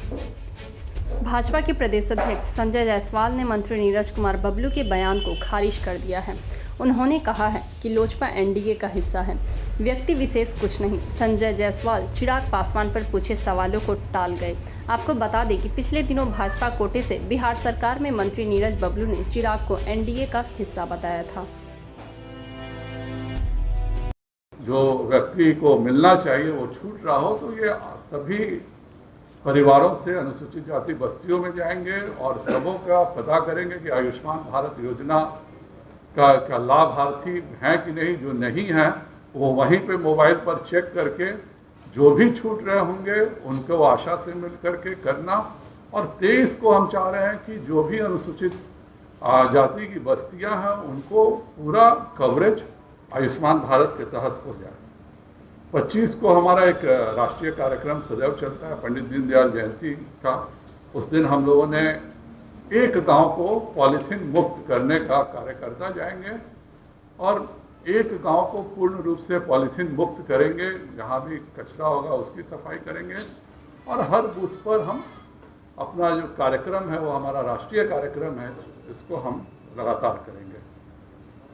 भाजपा के प्रदेश अध्यक्ष संजय जायसवाल ने मंत्री नीरज कुमार बबलू के बयान को खारिज कर दिया है। उन्होंने कहा है कि लोजपा एनडीए का हिस्सा है, व्यक्ति विशेष कुछ नहीं। संजय जायसवाल चिराग पासवान पर पूछे सवालों को टाल गए। आपको बता दें कि पिछले दिनों भाजपा कोटे से बिहार सरकार में मंत्री नीरज बबलू ने चिराग को एनडीए का हिस्सा बताया था। जो व्यक्ति को मिलना चाहिए वो छूट रहा हो तो ये सभी परिवारों से अनुसूचित जाति बस्तियों में जाएंगे और सबों का पता करेंगे कि आयुष्मान भारत योजना का लाभार्थी हैं कि नहीं। जो नहीं हैं वो वहीं पे मोबाइल पर चेक करके जो भी छूट रहे होंगे उनको आशा से मिल करके करना। और 23 को हम चाह रहे हैं कि जो भी अनुसूचित जाति की बस्तियां हैं उनको पूरा कवरेज आयुष्मान भारत के तहत हो जाए। 25 को हमारा एक राष्ट्रीय कार्यक्रम सदैव चलता है, पंडित दीनदयाल जयंती का। उस दिन हम लोगों ने एक गांव को पॉलीथीन मुक्त करने का कार्य करता जाएंगे और एक गांव को पूर्ण रूप से पॉलीथीन मुक्त करेंगे। जहां भी कचरा होगा उसकी सफाई करेंगे और हर बूथ पर हम अपना जो कार्यक्रम है वो हमारा राष्ट्रीय कार्यक्रम है, इसको हम लगातार करेंगे।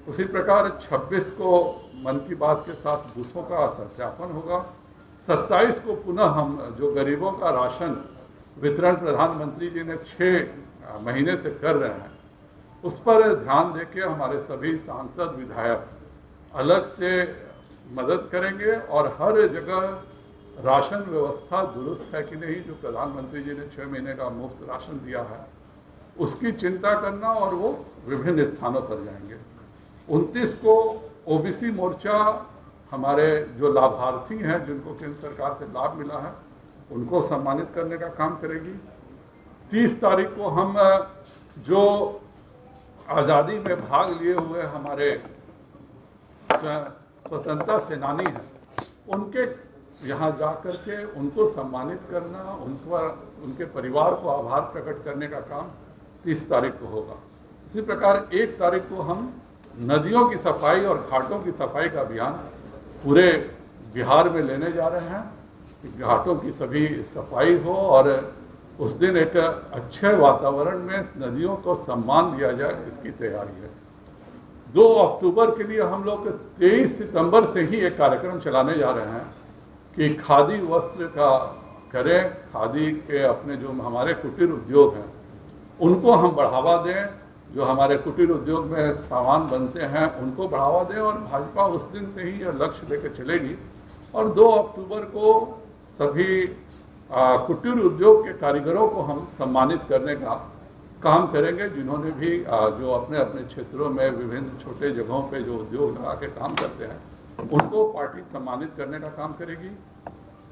उसी प्रकार 26 को मन की बात के साथ बूथों का सत्यापन होगा। 27 को पुनः हम जो गरीबों का राशन वितरण प्रधानमंत्री जी ने 6 महीने से कर रहे हैं उस पर ध्यान देके हमारे सभी सांसद विधायक अलग से मदद करेंगे और हर जगह राशन व्यवस्था दुरुस्त है कि नहीं। जो प्रधानमंत्री जी ने 6 महीने का मुफ्त राशन दिया है उसकी चिंता करना और वो विभिन्न स्थानों पर जाएंगे। 29 को ओबीसी मोर्चा हमारे जो लाभार्थी हैं जिनको केंद्र सरकार से लाभ मिला है उनको सम्मानित करने का काम करेगी। 30 तारीख को हम जो आज़ादी में भाग लिए हुए हमारे स्वतंत्रता सेनानी हैं उनके यहाँ जा कर के उनको सम्मानित करना, उनके परिवार को आभार प्रकट करने का काम 30 तारीख को होगा। इसी प्रकार 1 तारीख को हम नदियों की सफाई और घाटों की सफाई का अभियान पूरे बिहार में लेने जा रहे हैं कि घाटों की सभी सफाई हो और उस दिन एक अच्छे वातावरण में नदियों को सम्मान दिया जाए, इसकी तैयारी है। 2 अक्टूबर के लिए हम लोग 23 सितंबर से ही एक कार्यक्रम चलाने जा रहे हैं कि खादी वस्त्र का करें। खादी के अपने जो हमारे कुटीर उद्योग हैं उनको हम बढ़ावा दें, जो हमारे कुटीर उद्योग में सामान बनते हैं उनको बढ़ावा दें और भाजपा उस दिन से ही यह लक्ष्य लेकर चलेगी। और 2 अक्टूबर को सभी कुटीर उद्योग के कारीगरों को हम सम्मानित करने का काम करेंगे जिन्होंने भी जो अपने अपने क्षेत्रों में विभिन्न छोटे जगहों पे जो उद्योग लगा के काम करते हैं उनको पार्टी सम्मानित करने का काम करेगी।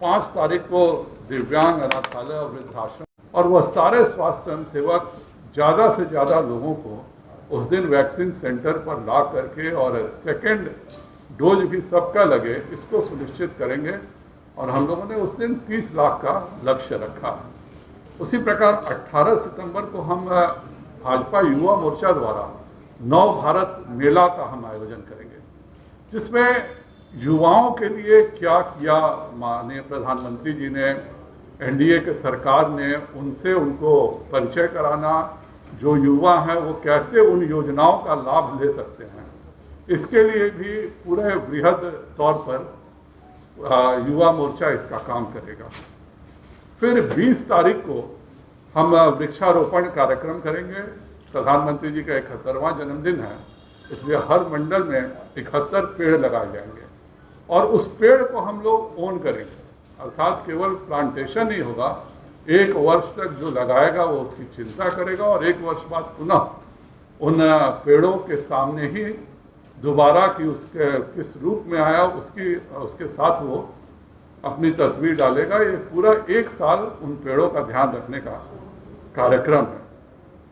5 तारीख को दिव्यांग, अनाथालय और वृद्धाश्रम और वह सारे स्वास्थ्य स्वयंसेवक ज़्यादा से ज़्यादा लोगों को उस दिन वैक्सीन सेंटर पर ला करके और सेकेंड डोज भी सबका लगे इसको सुनिश्चित करेंगे। और हम लोगों ने उस दिन 30 लाख का लक्ष्य रखा है। उसी प्रकार 18 सितंबर को हम भाजपा युवा मोर्चा द्वारा नव भारत मेला का हम आयोजन करेंगे जिसमें युवाओं के लिए क्या किया माननीय प्रधानमंत्री जी ने, एनडीए के सरकार ने, उनसे उनको परिचय कराना। जो युवा हैं वो कैसे उन योजनाओं का लाभ ले सकते हैं इसके लिए भी पूरे बृहद तौर पर युवा मोर्चा इसका काम करेगा। फिर 20 तारीख को हम वृक्षारोपण कार्यक्रम करेंगे। प्रधानमंत्री जी का 71वां जन्मदिन है, इसलिए हर मंडल में 71 पेड़ लगाए जाएंगे और उस पेड़ को हम लोग ओन करेंगे, अर्थात केवल प्लांटेशन ही होगा। 1 वर्ष तक जो लगाएगा वो उसकी चिंता करेगा और 1 वर्ष बाद पुनः उन पेड़ों के सामने ही दोबारा कि उसके किस रूप में आया उसके साथ वो अपनी तस्वीर डालेगा। ये पूरा 1 साल उन पेड़ों का ध्यान रखने का कार्यक्रम है।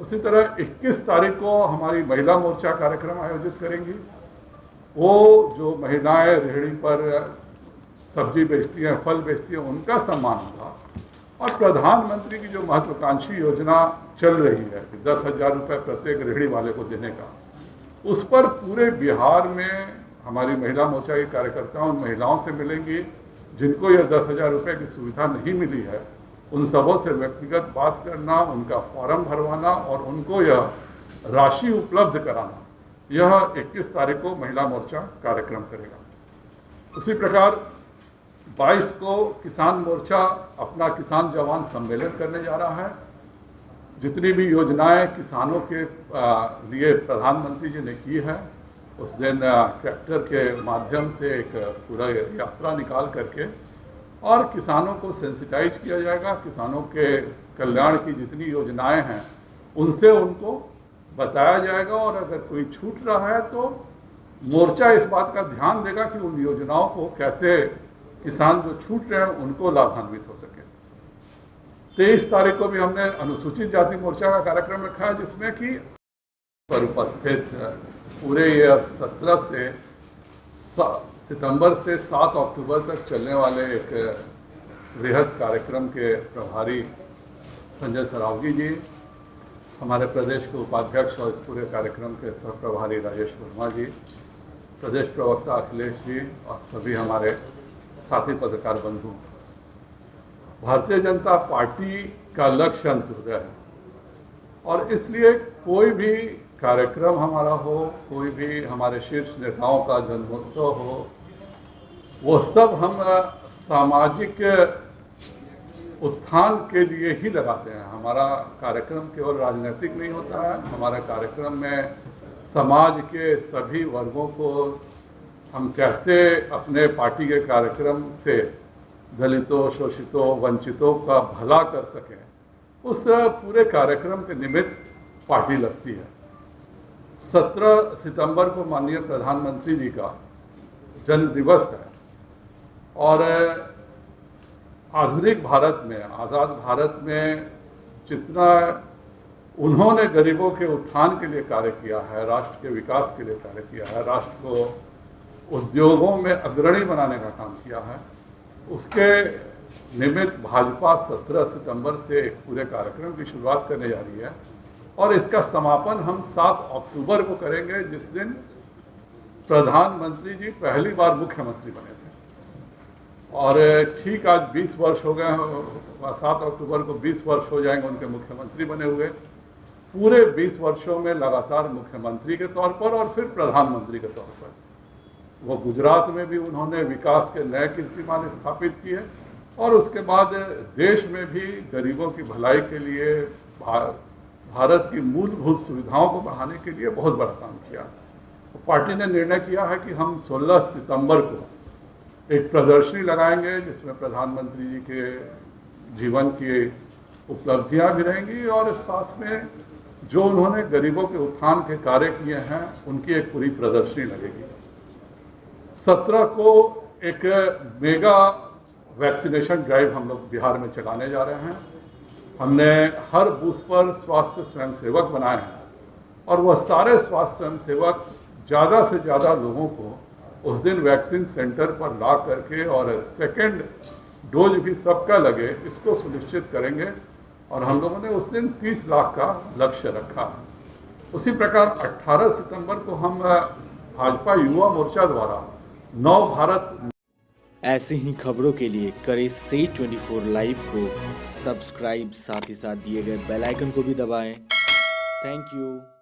उसी तरह 21 तारीख को हमारी महिला मोर्चा कार्यक्रम आयोजित करेंगी। वो जो महिलाएं रेहड़ी पर सब्जी बेचती हैं, फल बेचती हैं, उनका सम्मान होगा। और प्रधानमंत्री की जो महत्वाकांक्षी योजना चल रही है कि 10,000 रुपये प्रत्येक रेहड़ी वाले को देने का, उस पर पूरे बिहार में हमारी महिला मोर्चा के कार्यकर्ता उन महिलाओं से मिलेंगी जिनको यह 10,000 रुपये की सुविधा नहीं मिली है उन सबों से व्यक्तिगत बात करना, उनका फॉर्म भरवाना और उनको यह राशि उपलब्ध कराना, यह 21 तारीख को महिला मोर्चा कार्यक्रम करेगा। उसी प्रकार 22 को किसान मोर्चा अपना किसान जवान सम्मेलन करने जा रहा है। जितनी भी योजनाएं किसानों के लिए प्रधानमंत्री जी ने की है, उस दिन ट्रैक्टर के माध्यम से एक पूरा यात्रा निकाल करके और किसानों को सेंसिटाइज किया जाएगा। किसानों के कल्याण की जितनी योजनाएं हैं उनसे उनको बताया जाएगा, और अगर कोई छूट रहा है तो मोर्चा इस बात का ध्यान देगा कि उन योजनाओं को कैसे किसान जो छूट रहे हैं उनको लाभान्वित हो सके। 23 तारीख को भी हमने अनुसूचित जाति मोर्चा का कार्यक्रम रखा है, जिसमें कि पर उपस्थित पूरे ये 17 सितंबर से 7 अक्टूबर तक चलने वाले एक बृहद कार्यक्रम के प्रभारी संजय सरावगी जी, हमारे प्रदेश के उपाध्यक्ष और इस पूरे कार्यक्रम के सह प्रभारी राजेश वर्मा जी, प्रदेश प्रवक्ता अखिलेश जी और सभी हमारे साथी पत्रकार बंधु। भारतीय जनता पार्टी का लक्ष्य अंत्योदय है, और इसलिए कोई भी कार्यक्रम हमारा हो, कोई भी हमारे शीर्ष नेताओं का जन्मोत्सव हो, वो सब हम सामाजिक उत्थान के लिए ही लगाते हैं। हमारा कार्यक्रम केवल राजनीतिक नहीं होता है, हमारे कार्यक्रम में समाज के सभी वर्गों को हम कैसे अपने पार्टी के कार्यक्रम से दलितों, शोषितों, वंचितों का भला कर सकें, उस पूरे कार्यक्रम के निमित्त पार्टी लगती है। 17 सितंबर को माननीय प्रधानमंत्री जी का जन्म दिवस है, और आधुनिक भारत में, आज़ाद भारत में जितना उन्होंने गरीबों के उत्थान के लिए कार्य किया है, राष्ट्र के विकास के लिए कार्य किया है, राष्ट्र को उद्योगों में अग्रणी बनाने का काम किया है, उसके निमित्त भाजपा 17 सितंबर से एक पूरे कार्यक्रम की शुरुआत करने जा रही है, और इसका समापन हम 7 अक्टूबर को करेंगे, जिस दिन प्रधानमंत्री जी पहली बार मुख्यमंत्री बने थे। और ठीक आज 20 वर्ष हो गए, 7 अक्टूबर को 20 वर्ष हो जाएंगे उनके मुख्यमंत्री बने हुए। पूरे 20 वर्षों में लगातार मुख्यमंत्री के तौर पर और फिर प्रधानमंत्री के तौर पर वो गुजरात में भी उन्होंने विकास के नए कीर्तिमान स्थापित किए, और उसके बाद देश में भी गरीबों की भलाई के लिए, भारत की मूलभूत सुविधाओं को बढ़ाने के लिए बहुत बड़ा काम किया। तो पार्टी ने निर्णय किया है कि हम 16 सितंबर को एक प्रदर्शनी लगाएंगे, जिसमें प्रधानमंत्री जी के जीवन की उपलब्धियां भी रहेंगी, और साथ में जो उन्होंने गरीबों के उत्थान के कार्य किए हैं उनकी एक पूरी प्रदर्शनी लगेगी। 17 को एक मेगा वैक्सीनेशन ड्राइव हम लोग बिहार में चलाने जा रहे हैं। हमने हर बूथ पर स्वास्थ्य स्वयंसेवक बनाए हैं, और वह सारे स्वास्थ्य स्वयंसेवक ज़्यादा से ज़्यादा लोगों को उस दिन वैक्सीन सेंटर पर ला करके और सेकेंड डोज भी सबका लगे, इसको सुनिश्चित करेंगे। और हम लोगों ने उस दिन 30 लाख का लक्ष्य रखा है। उसी प्रकार 18 सितंबर को हम भाजपा युवा मोर्चा द्वारा नव भारत। ऐसे ही खबरों के लिए करें से 24 लाइव को सब्सक्राइब, साथ ही साथ दिए गए बेल आइकन को भी दबाएं। Thank you.